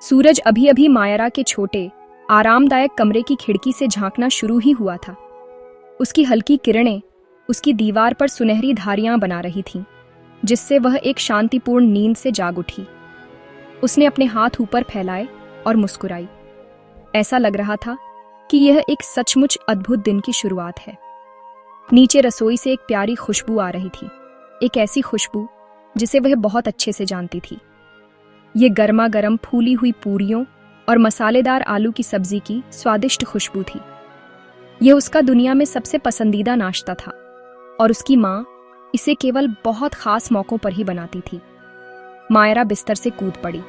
सूरज अभी अभी मायरा के छोटे आरामदायक कमरे की खिड़की से झांकना शुरू ही हुआ था। उसकी हल्की किरणें उसकी दीवार पर सुनहरी धारियां बना रही थीं, जिससे वह एक शांतिपूर्ण नींद से जाग उठी। उसने अपने हाथ ऊपर फैलाए और मुस्कुराई। ऐसा लग रहा था कि यह एक सचमुच अद्भुत दिन की शुरुआत है। नीचे रसोई से एक प्यारी खुशबू आ रही थी, एक ऐसी खुशबू जिसे वह बहुत अच्छे से जानती थी। ये गर्मा गर्म फूली हुई पूरियों और मसालेदार आलू की सब्जी की स्वादिष्ट खुशबू थी। यह उसका दुनिया में सबसे पसंदीदा नाश्ता था और उसकी माँ इसे केवल बहुत खास मौक़ों पर ही बनाती थी। मायरा बिस्तर से कूद पड़ी।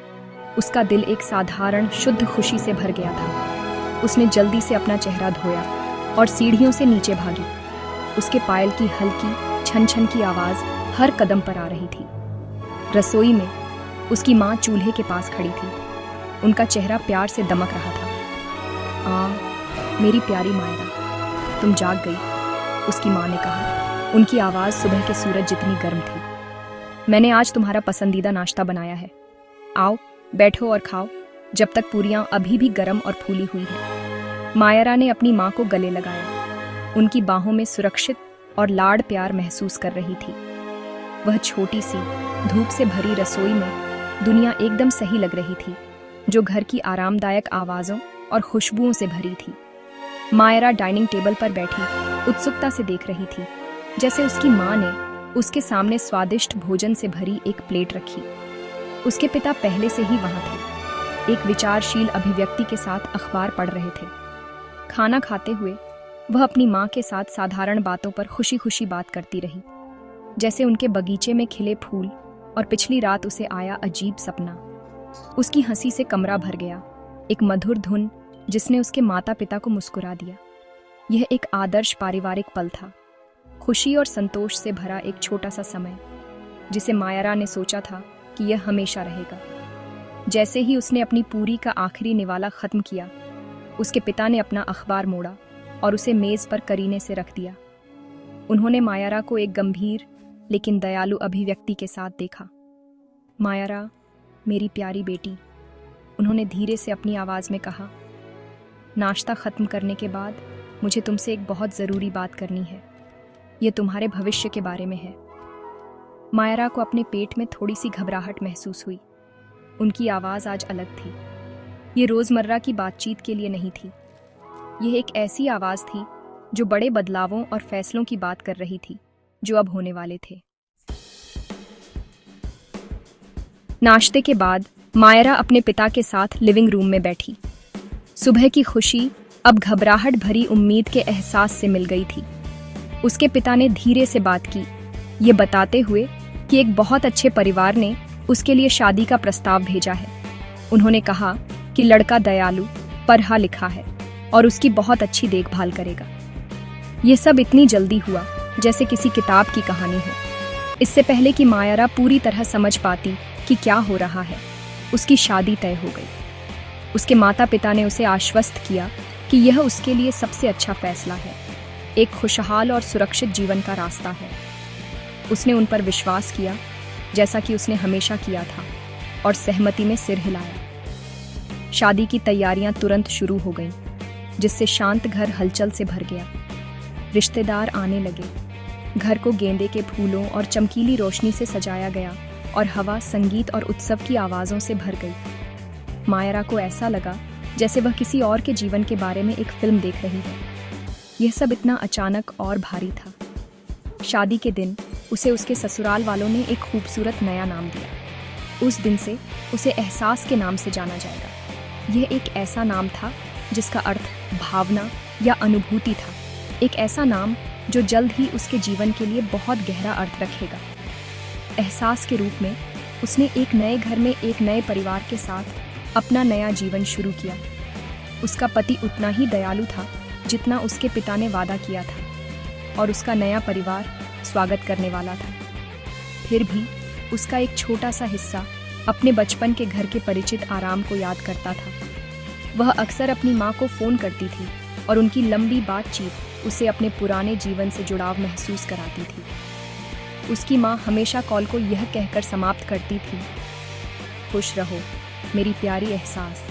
उसका दिल एक साधारण शुद्ध खुशी से भर गया था। उसने जल्दी से अपना चेहरा धोया और सीढ़ियों से नीचे भागी। उसके पायल की हल्की छन छन की आवाज़ हर कदम पर आ रही थी। रसोई में उसकी माँ चूल्हे के पास खड़ी थी। उनका चेहरा प्यार से दमक रहा था। मेरी प्यारी मायरा, तुम जाग गई, उसकी माँ ने कहा। उनकी आवाज़ सुबह के सूरज जितनी गर्म थी। मैंने आज तुम्हारा पसंदीदा नाश्ता बनाया है। आओ, बैठो और खाओ, जब तक पूरियाँ अभी भी गर्म और फूली हुई हैं। मायरा ने अपनी माँ को गले लगाया। उनकी बाहों में सुरक्षित और लाड़ प्यार महसूस कर रही थी। वह छोटी सी धूप से भरी रसोई में दुनिया एकदम सही लग रही थी, जो घर की आरामदायक आवाज़ों और खुशबुओं से भरी थी। मायरा डाइनिंग टेबल पर बैठी उत्सुकता से देख रही थी, जैसे उसकी माँ ने उसके सामने स्वादिष्ट भोजन से भरी एक प्लेट रखी। उसके पिता पहले से ही वहाँ थे, एक विचारशील अभिव्यक्ति के साथ अखबार पढ़ रहे थे। खाना खाते हुए वह अपनी माँ के साथ साधारण बातों पर खुशी खुशी बात करती रही, जैसे उनके बगीचे में खिले फूल और पिछली रात उसे आया अजीब सपना। उसकी हंसी से कमरा भर गया, एक मधुर धुन जिसने उसके माता पिता को मुस्कुरा दिया। यह एक आदर्श पारिवारिक पल था, खुशी और संतोष से भरा एक छोटा सा समय, जिसे मायरा ने सोचा था कि यह हमेशा रहेगा। जैसे ही उसने अपनी पूरी का आखिरी निवाला खत्म किया, उसके पिता ने अपना अखबार मोड़ा और उसे मेज पर करीने से रख दिया। उन्होंने मायरा को एक गंभीर लेकिन दयालु अभिव्यक्ति के साथ देखा। मायरा, मेरी प्यारी बेटी, उन्होंने धीरे से अपनी आवाज़ में कहा। नाश्ता ख़त्म करने के बाद मुझे तुमसे एक बहुत ज़रूरी बात करनी है। यह तुम्हारे भविष्य के बारे में है। मायरा को अपने पेट में थोड़ी सी घबराहट महसूस हुई। उनकी आवाज़ आज अलग थी। ये रोज़मर्रा की बातचीत के लिए नहीं थी। यह एक ऐसी आवाज़ थी जो बड़े बदलावों और फैसलों की बात कर रही थी, जो अब होने वाले थे। नाश्ते के बाद मायरा अपने पिता के साथ लिविंग रूम में बैठी। सुबह की खुशी अब घबराहट भरी उम्मीद के एहसास से मिल गई थी। उसके पिता ने धीरे से बात की, ये बताते हुए कि एक बहुत अच्छे परिवार ने उसके लिए शादी का प्रस्ताव भेजा है। उन्होंने कहा कि लड़का दयालु, पढ़ा लिखा है और उसकी बहुत अच्छी देखभाल करेगा। ये सब इतनी जल्दी हुआ जैसे किसी किताब की कहानी हो। इससे पहले कि मायरा पूरी तरह समझ पाती कि क्या हो रहा है, उसकी शादी तय हो गई। उसके माता पिता ने उसे आश्वस्त किया कि यह उसके लिए सबसे अच्छा फैसला है, एक खुशहाल और सुरक्षित जीवन का रास्ता है। उसने उन पर विश्वास किया, जैसा कि उसने हमेशा किया था, और सहमति में सिर हिलाया। शादी की तैयारियां तुरंत शुरू हो गईं, जिससे शांत घर हलचल से भर गया। रिश्तेदार आने लगे। घर को गेंदे के फूलों और चमकीली रोशनी से सजाया गया और हवा संगीत और उत्सव की आवाज़ों से भर गई। मायरा को ऐसा लगा जैसे वह किसी और के जीवन के बारे में एक फिल्म देख रही है। यह सब इतना अचानक और भारी था। शादी के दिन उसे उसके ससुराल वालों ने एक खूबसूरत नया नाम दिया। उस दिन से उसे एहसास के नाम से जाना जाएगा। यह एक ऐसा नाम था जिसका अर्थ भावना या अनुभूति था, एक ऐसा नाम जो जल्द ही उसके जीवन के लिए बहुत गहरा अर्थ रखेगा। एहसास के रूप में उसने एक नए घर में एक नए परिवार के साथ अपना नया जीवन शुरू किया। उसका पति उतना ही दयालु था जितना उसके पिता ने वादा किया था, और उसका नया परिवार स्वागत करने वाला था। फिर भी उसका एक छोटा सा हिस्सा अपने बचपन के घर के परिचित आराम को याद करता था। वह अक्सर अपनी माँ को फ़ोन करती थी और उनकी लंबी बातचीत उसे अपने पुराने जीवन से जुड़ाव महसूस कराती थी। उसकी माँ हमेशा कॉल को यह कहकर समाप्त करती थी, खुश रहो, मेरी प्यारी एहसास,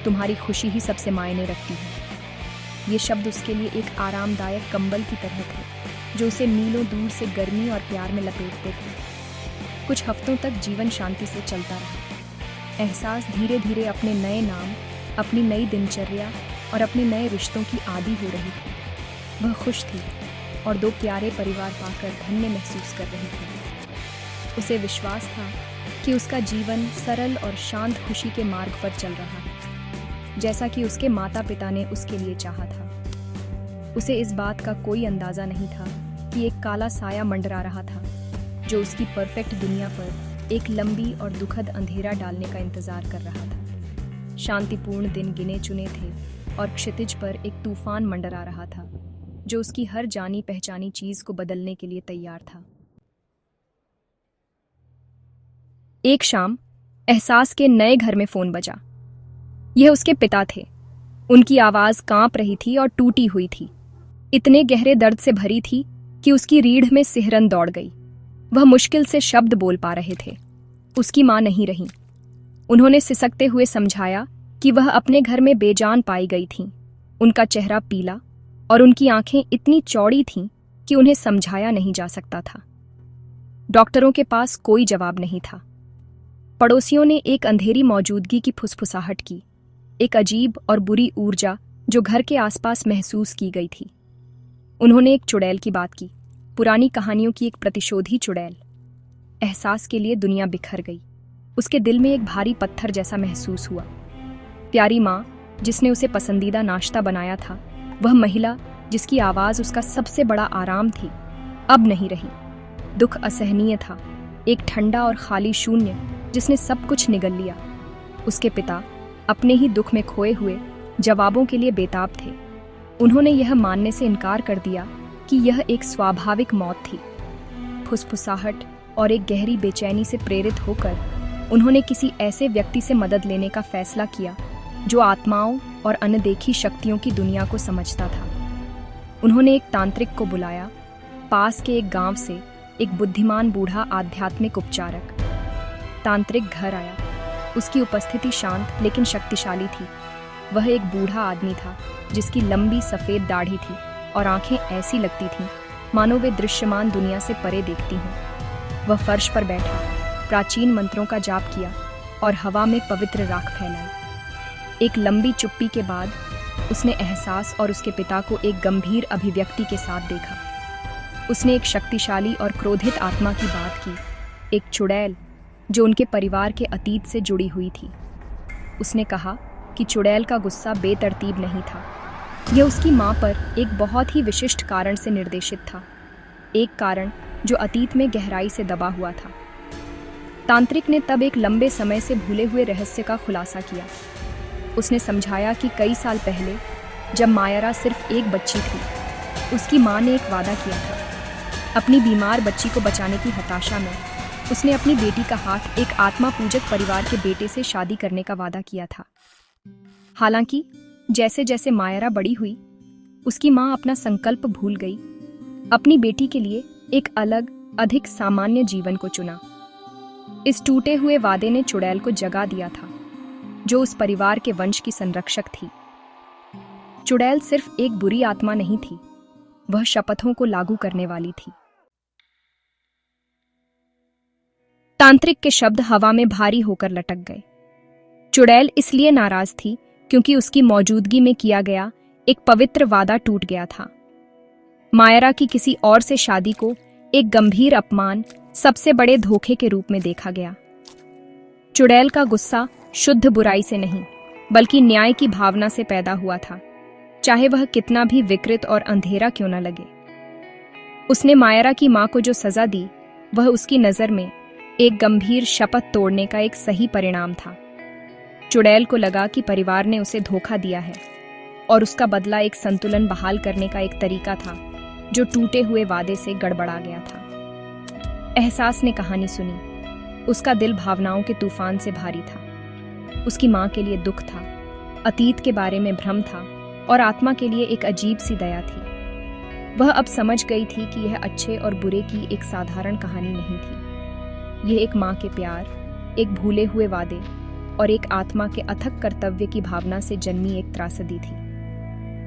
तुम्हारी खुशी ही सबसे मायने रखती है। ये शब्द उसके लिए एक आरामदायक कंबल की तरह थे जो उसे मीलों दूर से गर्मी और प्यार में लपेटते थे। कुछ हफ्तों तक जीवन शांति से चलता रहा। एहसास धीरे धीरे अपने नए नाम, अपनी नई दिनचर्या और अपने नए रिश्तों की आदी हो रही थी। वह खुश थी और 2 प्यारे परिवार पाकर धन्य महसूस कर रही थी। उसे विश्वास था कि उसका जीवन सरल और शांत खुशी के मार्ग पर चल रहा है, जैसा कि उसके माता पिता ने उसके लिए चाहा था। उसे इस बात का कोई अंदाजा नहीं था कि एक काला साया मंडरा रहा था जो उसकी परफेक्ट दुनिया पर एक लंबी और दुखद अंधेरा डालने का इंतजार कर रहा था। शांतिपूर्ण दिन गिने चुने थे और क्षितिज पर एक तूफान मंडरा रहा था जो उसकी हर जानी पहचानी चीज को बदलने के लिए तैयार था। एक शाम एहसास के नए घर में फोन बजा। यह उसके पिता थे। उनकी आवाज कांप रही थी और टूटी हुई थी, इतने गहरे दर्द से भरी थी कि उसकी रीढ़ में सिहरन दौड़ गई। वह मुश्किल से शब्द बोल पा रहे थे। उसकी मां नहीं रही। उन्होंने सिसकते हुए समझाया कि वह अपने घर में बेजान पाई गई थीं। उनका चेहरा पीला और उनकी आंखें इतनी चौड़ी थीं कि उन्हें समझाया नहीं जा सकता था। डॉक्टरों के पास कोई जवाब नहीं था। पड़ोसियों ने एक अंधेरी मौजूदगी की फुसफुसाहट की, एक अजीब और बुरी ऊर्जा जो घर के आसपास महसूस की गई थी। उन्होंने एक चुड़ैल की बात की, पुरानी कहानियों की एक प्रतिशोधी चुड़ैल। एहसास के लिए दुनिया बिखर गई। उसके दिल में एक भारी पत्थर जैसा महसूस हुआ। प्यारी माँ जिसने उसे पसंदीदा नाश्ता बनाया था, वह महिला जिसकी आवाज उसका सबसे बड़ा आराम थी, अब नहीं रही। दुख असहनीय था, एक ठंडा और खाली शून्य जिसने सब कुछ निगल लिया। उसके पिता अपने ही दुख में खोए हुए जवाबों के लिए बेताब थे। उन्होंने यह मानने से इनकार कर दिया कि यह एक स्वाभाविक मौत थी। फुसफुसाहट और एक गहरी बेचैनी से प्रेरित होकर उन्होंने किसी ऐसे व्यक्ति से मदद लेने का फैसला किया जो आत्माओं और अनदेखी शक्तियों की दुनिया को समझता था। उन्होंने एक तांत्रिक को बुलाया, पास के एक गांव से एक बुद्धिमान बूढ़ा आध्यात्मिक उपचारक। तांत्रिक घर आया। उसकी उपस्थिति शांत लेकिन शक्तिशाली थी। वह एक बूढ़ा आदमी था जिसकी लंबी सफेद दाढ़ी थी और आंखें ऐसी लगती थीं मानो वे दृश्यमान दुनिया से परे देखती हों। वह फर्श पर बैठा, प्राचीन मंत्रों का जाप किया और हवा में पवित्र राख फैलाई। एक लंबी चुप्पी के बाद उसने एहसास और उसके पिता को एक गंभीर अभिव्यक्ति के साथ देखा। उसने एक शक्तिशाली और क्रोधित आत्मा की बात की, एक चुड़ैल जो उनके परिवार के अतीत से जुड़ी हुई थी। उसने कहा कि चुड़ैल का गुस्सा बेतरतीब नहीं था, यह उसकी मां पर एक बहुत ही विशिष्ट कारण से निर्देशित था, एक कारण जो अतीत में गहराई से दबा हुआ था। तांत्रिक ने तब एक लंबे समय से भूले हुए रहस्य का खुलासा किया। उसने समझाया कि कई साल पहले जब मायरा सिर्फ एक बच्ची थी, उसकी मां ने एक वादा किया था। अपनी बीमार बच्ची को बचाने की हताशा में उसने अपनी बेटी का हाथ एक आत्मा पूजक परिवार के बेटे से शादी करने का वादा किया था। हालांकि जैसे जैसे मायरा बड़ी हुई, उसकी मां अपना संकल्प भूल गई, अपनी बेटी के लिए एक अलग, अधिक सामान्य जीवन को चुना। इस टूटे हुए वादे ने चुड़ैल को जगा दिया था, जो उस परिवार के वंश की संरक्षक थी। चुड़ैल सिर्फ एक बुरी आत्मा नहीं थी, वह शपथों को लागू करने वाली थी। तांत्रिक के शब्द हवा में भारी होकर लटक गए। चुड़ैल इसलिए नाराज थी क्योंकि उसकी मौजूदगी में किया गया एक पवित्र वादा टूट गया था। मायरा की किसी और से शादी को एक गंभीर अपमान, सबसे बड़े धोखे के रूप में देखा गया। चुड़ैल का गुस्सा शुद्ध बुराई से नहीं, बल्कि न्याय की भावना से पैदा हुआ था, चाहे वह कितना भी विकृत और अंधेरा क्यों न लगे। उसने मायरा की मां को जो सजा दी, वह उसकी नजर में एक गंभीर शपथ तोड़ने का एक सही परिणाम था। चुड़ैल को लगा कि परिवार ने उसे धोखा दिया है और उसका बदला एक संतुलन बहाल करने का एक तरीका था जो टूटे हुए वादे से गड़बड़ा गया था। एहसास ने कहानी सुनी। उसका दिल भावनाओं के तूफान से भारी था। उसकी मां के लिए दुख था, अतीत के बारे में भ्रम था और आत्मा के लिए एक अजीब सी दया थी। वह अब समझ गई थी कि यह अच्छे और बुरे की एक साधारण कहानी नहीं थी। यह एक मां के प्यार, एक भूले हुए वादे और एक आत्मा के अथक कर्तव्य की भावना से जन्मी एक त्रासदी थी।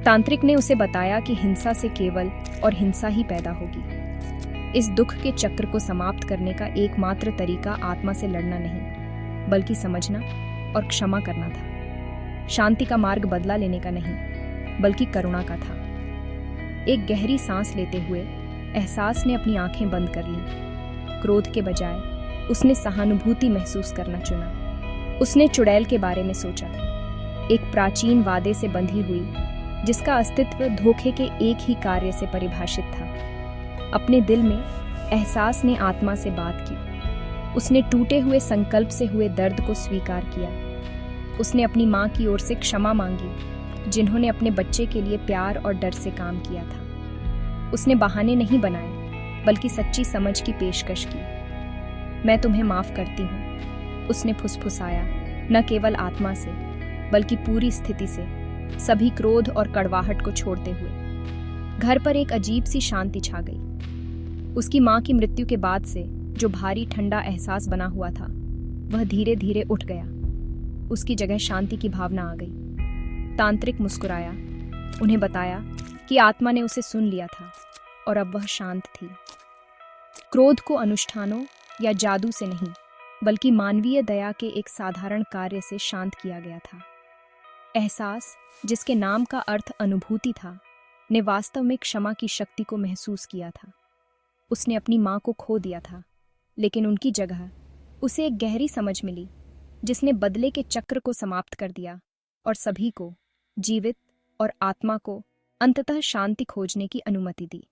तांत्रिक ने उसे बताया कि हिंसा से केवल और हिंसा ही पैदा होगी। इस दुख के चक्र को समाप्त करने का एकमात्र तरीका आत्मा से लड़ना नहीं, बल्कि समझना और क्षमा करना था। शांति का मार्ग बदला लेने का नहीं, बल्कि करुणा का था। एक गहरी सांस लेते हुए एहसास ने अपनी आंखें बंद कर लीं। क्रोध के बजाय उसने सहानुभूति महसूस करना चुना। उसने चुड़ैल के बारे में सोचा, एक प्राचीन वादे से बंधी हुई जिसका अस्तित्व धोखे के एक ही कार्य से परिभाषित था। अपने दिल में एहसास ने आत्मा से बात की। उसने टूटे हुए संकल्प से हुए दर्द को स्वीकार किया। उसने अपनी माँ की ओर से क्षमा मांगी, जिन्होंने अपने बच्चे के लिए प्यार और डर से काम किया था। उसने बहाने नहीं बनाए, बल्कि सच्ची समझ की पेशकश की। मैं तुम्हें माफ करती हूँ, उसने फुसफुसाया, न केवल आत्मा से, बल्कि पूरी स्थिति से, सभी क्रोध और कड़वाहट को छोड़ते हुए। घर पर एक अजीब सी शांति छा गई। उसकी माँ की मृत्यु के बाद से जो भारी ठंडा एहसास बना हुआ था, वह धीरे धीरे उठ गया। उसकी जगह शांति की भावना आ गई। तांत्रिक मुस्कुराया, उन्हें बताया कि आत्मा ने उसे सुन लिया था और अब वह शांत थी। क्रोध को अनुष्ठानों या जादू से नहीं, बल्कि मानवीय दया के एक साधारण कार्य से शांत किया गया था। एहसास, जिसके नाम का अर्थ अनुभूति था, ने वास्तव में क्षमा की शक्ति को महसूस किया था। उसने अपनी माँ को खो दिया था, लेकिन उनकी जगह उसे एक गहरी समझ मिली, जिसने बदले के चक्र को समाप्त कर दिया और सभी को, जीवित और आत्मा को, अंततः शांति खोजने की अनुमति दी।